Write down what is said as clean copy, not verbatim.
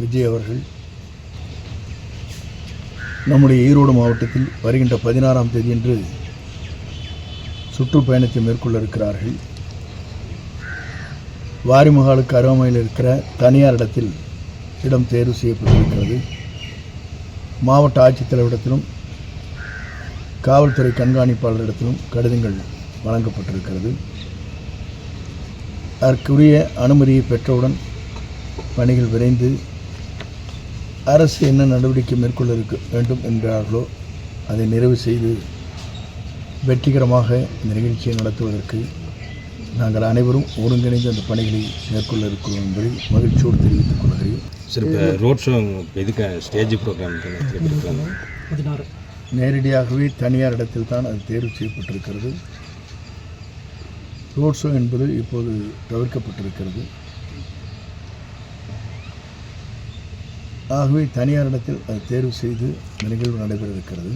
விஜய் அவர்கள் நம்முடைய ஈரோடு மாவட்டத்தில் வருகின்ற 16ஆம் தேதியன்று சுற்றுப்பயணத்தை மேற்கொள்ள இருக்கிறார்கள். வாரிமகாலுக்கு அருகாமையில் இருக்கிற தனியார் இடத்தில் இடம் தேர்வு செய்யப்பட்டிருக்கிறது. மாவட்ட ஆட்சித்தலைவரிடத்திலும் காவல்துறை கண்காணிப்பாளரிடத்திலும் கடிதங்கள் வழங்கப்பட்டிருக்கிறது. அதற்குரிய அனுமதியை பெற்றவுடன் பணிகள் விரைந்து அரசு என்ன நடவடிக்கை மேற்கொள்ள வேண்டும் என்கிறார்களோ அதை நிறைவு செய்து வெற்றிகரமாக இந்த நிகழ்ச்சியை நடத்துவதற்கு நாங்கள் அனைவரும் ஒருங்கிணைந்து அந்த பணிகளை மேற்கொள்ள இருக்கிறோம் என்பதை மகிழ்ச்சியோடு தெரிவித்துக் கொள்கிறேன். சார், இப்போ ரோட் ஷோ எதுக்கு ஸ்டேஜ் ப்ரோக்ராம் நேரடியாகவே தனியார் இடத்தில் தான் அது தேர்வு செய்யப்பட்டிருக்கிறது. ரோட் ஷோ என்பது இப்போது தவிர்க்கப்பட்டிருக்கிறது. ஆகவே தனியார் இடத்தில் அது தேர்வு செய்து இந்த நிகழ்வு நடைபெற இருக்கிறது.